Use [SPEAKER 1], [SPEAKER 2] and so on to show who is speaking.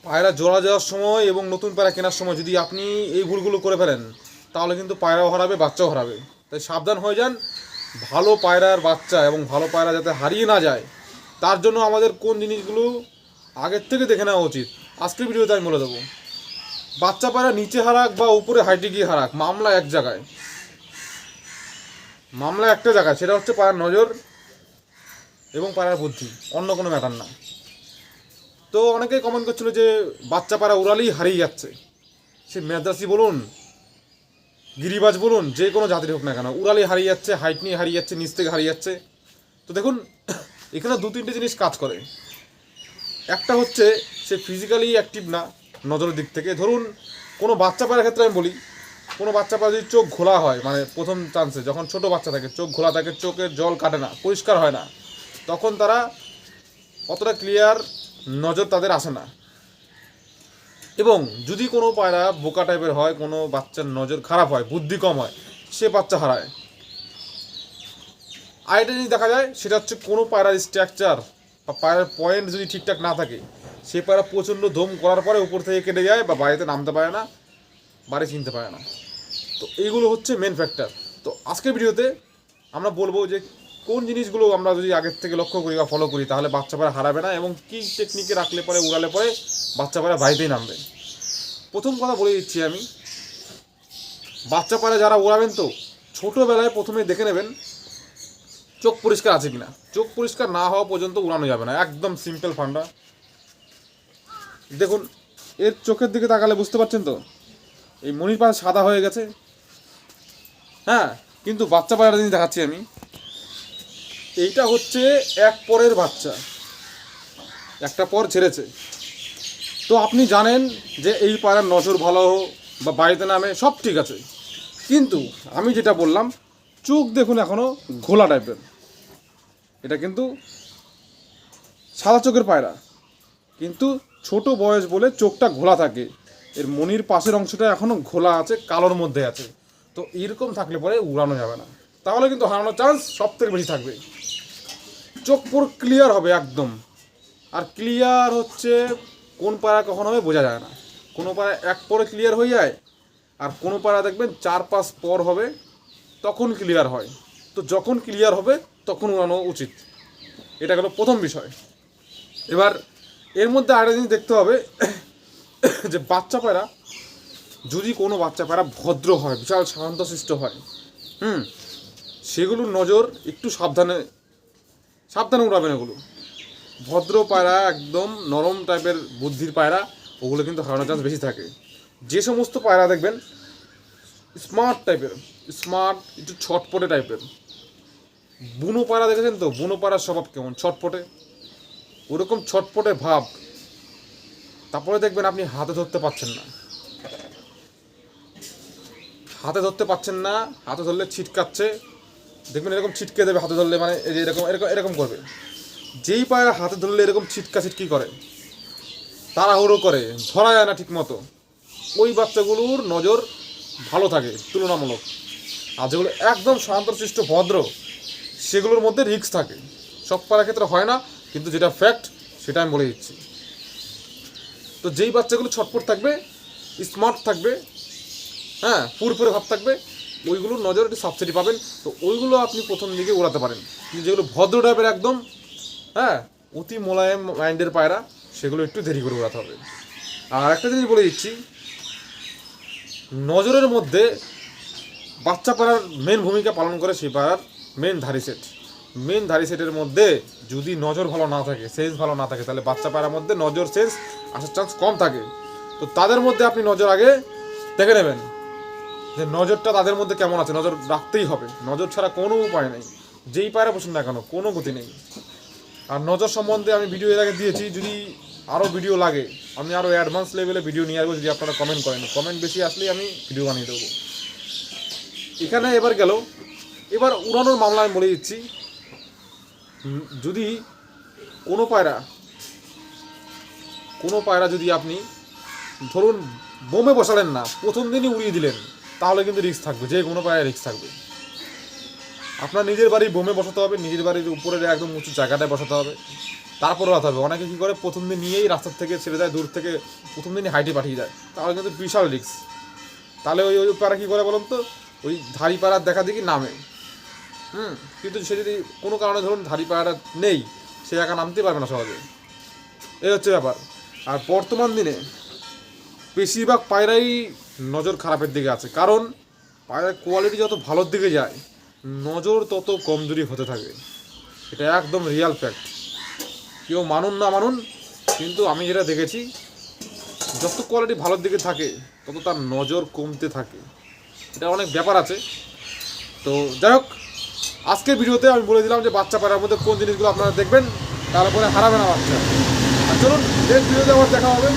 [SPEAKER 1] পায়রা জোড়া যাওয়ার সময় এবং নতুন পায়রা কেনার সময় যদি আপনি এই ভুলগুলো করে ফেলেন তাহলে কিন্তু পায়রাও হারাবে, বাচ্চাও হারাবে। তাই সাবধান হয়ে যান। ভালো পায়রার বাচ্চা এবং ভালো পায়রা যাতে হারিয়ে না যায় তার জন্য আমাদের কোন জিনিসগুলো আগের থেকে দেখে নেওয়া উচিত আজকের ভিডিওতে আমি বলে দেবো। বাচ্চা পায়রা নিচে হারাক বা উপরে হাইটে গিয়ে হারাক, মামলা এক জায়গায়, মামলা একটা জায়গায়, সেটা হচ্ছে পায়রার নজর এবং পায়রার বুদ্ধি, অন্য কোনো ম্যাটার না। তো অনেকেই কমেন্ট করছিল যে বাচ্চা পায়রা উড়ালেই হারিয়ে যাচ্ছে, সে মেদ্রাসি বলুন, গিরিবাজ বলুন, যে কোনো জাতির হোক না কেন, উড়ালেই হারিয়ে যাচ্ছে, হাইট নিয়ে হারিয়ে যাচ্ছে, নিচ থেকে হারিয়ে যাচ্ছে। তো দেখুন, এখানে দু তিনটে জিনিস কাজ করে। একটা হচ্ছে সে ফিজিক্যালি অ্যাক্টিভ না নজরের দিক থেকে। ধরুন কোনো বাচ্চা পায়রার ক্ষেত্রে আমি বলি, কোনো বাচ্চা পায়রা যদি চোখ ঘোলা হয়, মানে প্রথম চান্সে যখন ছোটো বাচ্চা থাকে চোখ ঘোলা থাকে, চোখের জল কাটে না, পরিষ্কার হয় না, তখন তারা অতটা ক্লিয়ার নজর তাদের আসে না। এবং যদি কোনো পায়রা বোকা টাইপের হয়, কোনো বাচ্চার নজর খারাপ হয়, বুদ্ধি কম হয়, সে বাচ্চা হারায়। আরেকটা জিনিস দেখা যায়, সেটা হচ্ছে কোনো পায়রার স্ট্রাকচার বা পায়রার পয়েন্ট যদি ঠিকঠাক না থাকে, সে পায়রা প্রচণ্ড দম করার পরে উপর থেকে কেটে যায় বা বাড়িতে নামতে পারে না, বাড়ি চিনতে পারে না। তো এইগুলো হচ্ছে মেন ফ্যাক্টর। তো আজকের ভিডিওতে আমরা বলবো যে কোন জিনিসগুলো আমরা যদি আগের থেকে লক্ষ্য করি বা ফলো করি তাহলে বাচ্চা পায়রা হারাবে না, এবং কী টেকনিকে রাখলে পরে, উড়ালে পরে বাচ্চা পায়রা বাড়িতেই নামবে। প্রথম কথা বলে দিচ্ছি আমি, বাচ্চা পায়রা যারা উড়াবেন তো ছোটোবেলায় প্রথমে দেখে নেবেন চোখ পরিষ্কার আছে কিনা। চোখ পরিষ্কার না হওয়া পর্যন্ত উড়ানো যাবে না, একদম সিম্পল ফান্ডা। দেখুন এর চোখের দিকে তাকালে বুঝতে পারছেন তো, এই মনির পাশে সাদা হয়ে গেছে, হ্যাঁ। কিন্তু বাচ্চা পায়রা জিনিস দেখাচ্ছি আমি, এইটা হচ্ছে এক পরের বাচ্চা, একটা পর ছেড়েছে। তো আপনি জানেন যে এই পায়রার নজর ভালো বা বাড়িতে নামে, সব ঠিক আছে, কিন্তু আমি যেটা বললাম, চোখ দেখুন এখনও ঘোলা টাইপের। এটা কিন্তু সাদা চোখের পায়রা, কিন্তু ছোট বয়স বলে চোখটা ঘোলা থাকে, এর মনির পাশের অংশটা এখনও ঘোলা আছে, কালোর মধ্যে আছে। তো এরকম থাকলে পরে উড়ানো যাবে না, তাহলে কিন্তু হারানোর চান্স সব থেকে বেশি থাকবে। চোখ পুরো ক্লিয়ার হবে একদম। আর ক্লিয়ার হচ্ছে কোন পায়রা কখন হবে বোঝা যায় না। কোনো পায়রা এক পরে ক্লিয়ার হয়ে যায়, আর কোনো পায়রা দেখবেন 4-5 পর হবে, তখন ক্লিয়ার হয়। তো যখন ক্লিয়ার হবে তখন উড়ানো উচিত, এটা গেল প্রথম বিষয়। এবার এর মধ্যে আরেকটা জিনিস দেখতে হবে যে বাচ্চা পায়রা, যদি কোনো বাচ্চা পায়রা ভদ্র হয়, বিশাল শান্তশিষ্ট হয়, সেগুলোর নজর একটু সাবধানে সাবধানে উড়াবেন। এগুলো ভদ্র পায়রা, একদম নরম টাইপের বুদ্ধির পায়রা, ওগুলো কিন্তু হারানোর চান্স বেশি থাকে। যে সমস্ত পায়রা দেখবেন স্মার্ট টাইপের, স্মার্ট একটু ছটপটে টাইপের, বুনো পায়রা দেখেছেন তো, বুনো পায়রার স্বভাব কেমন, ছটপটে, ওরকম ছটপটে ভাব। তারপরে দেখবেন আপনি হাতে ধরতে পারছেন না, হাতে ধরতে পারছেন না, হাতে ধরলে ছিটকাচ্ছে, দেখবেন এরকম ছিটকে দেবে হাতে ধরলে, মানে এই যে এরকম এরকম এরকম করবে। যেই পায়রা হাতে ধরলে এরকম ছিটকা ছিটকি করে, তাড়াহুড়ো করে, ধরা যায় না ঠিক মতো, ওই বাচ্চাগুলোর নজর ভালো থাকে তুলনামূলক। আর যেগুলো একদম শান্তশিষ্ট ভদ্র, সেগুলোর মধ্যে রিস্ক থাকে। সব পায়রার ক্ষেত্রে হয় না, কিন্তু যেটা ফ্যাক্ট সেটা আমি বলে দিচ্ছি। তো যেই বাচ্চাগুলো ছটপট থাকবে, স্মার্ট থাকবে, হ্যাঁ, পুরপুরে ভাব থাকবে, ওইগুলোর নজর একটু সাবসিডি পাবেন। তো ওইগুলো আপনি প্রথম দিকে উড়াতে পারেন। কিন্তু যেগুলো ভদ্র টাইপের একদম, হ্যাঁ, অতি মোলায়েম মাইন্ডের পায়রা, সেগুলো একটু দেরি করে উড়াতে হবে। আর একটা জিনিস বলে দিচ্ছি, নজরের মধ্যে বাচ্চা পায়রার মেন ভূমিকা পালন করে সেই পায়রার মেন ধারি সেট। মেন ধারি সেটের মধ্যে যদি নজর ভালো না থাকে, সেন্স ভালো না থাকে, তাহলে বাচ্চা পায়রার মধ্যে নজর সেন্স আসার চান্স কম থাকে। তো তাদের মধ্যে আপনি নজর আগে দেখে নেবেন যে নজরটা তাদের মধ্যে কেমন আছে, নজর রাখতেই হবে, নজর ছাড়া কোনো উপায় নেই। যেই পায়রা পছন্দ না কেন, কোনো গতি নেই। আর নজর সম্বন্ধে আমি ভিডিও এর আগে দিয়েছি, যদি আরও ভিডিও লাগে আমি আরও অ্যাডভান্স লেভেলে ভিডিও নিয়ে আসবো, যদি আপনারা কমেন্ট করেন। কমেন্ট বেশি আসলেই আমি ভিডিও বানিয়ে দেবো। এখানে এবার উড়ানোর মামলা আমি বলে দিচ্ছি। যদি কোনো পায়রা যদি আপনি ধরুন বোমে বসালেন না, প্রথম দিনই উড়িয়ে দিলেন, তাহলে কিন্তু রিস্ক থাকবে, যে কোনো পায়রা রিস্ক থাকবে। আপনার নিজের বাড়ি বোমে বসাতে হবে, নিজের বাড়ির উপরে একদম উঁচু জায়গাটায় বসাতে হবে, তারপরে রাত হবে। অনেকে কী করে প্রথম দিন নিয়েই রাস্তার থেকে ছেড়ে দেয়, দূর থেকে প্রথম দিনই হাইটে পাঠিয়ে দেয়, তাহলে কিন্তু বিশাল রিস্ক। তাহলে ওই ওই পাড়া কী করে বলুন তো, ওই ধাড়ি পাড়ার দেখা দেখি নামে। কিন্তু সে যদি কোনো কারণে ধরুন ধাড়ি পাড়াটা নেই, সে একা নামতে পারবে না সহজে, এই হচ্ছে ব্যাপার। আর বর্তমান দিনে বেশিরভাগ পায়রাই নজর খারাপের দিকে আছে, কারণ পায়রার কোয়ালিটি যত ভালোর দিকে যায় নজর তত কমজোরি হতে থাকে। এটা একদম রিয়াল ফ্যাক্ট, কেউ মানুন না মানুন, কিন্তু আমি যেটা দেখেছি যত কোয়ালিটি ভালোর দিকে থাকে তত তার নজর কমতে থাকে। এটা অনেক ব্যাপার আছে। তো যাই হোক, আজকের ভিডিওতে আমি বলে দিলাম যে বাচ্চা পায়রার মধ্যে কোন জিনিসগুলো আপনারা দেখবেন, তারপরে হারাবে না বাচ্চা। আর চলুন নেক্সট ভিডিওতে আবার দেখা হবে।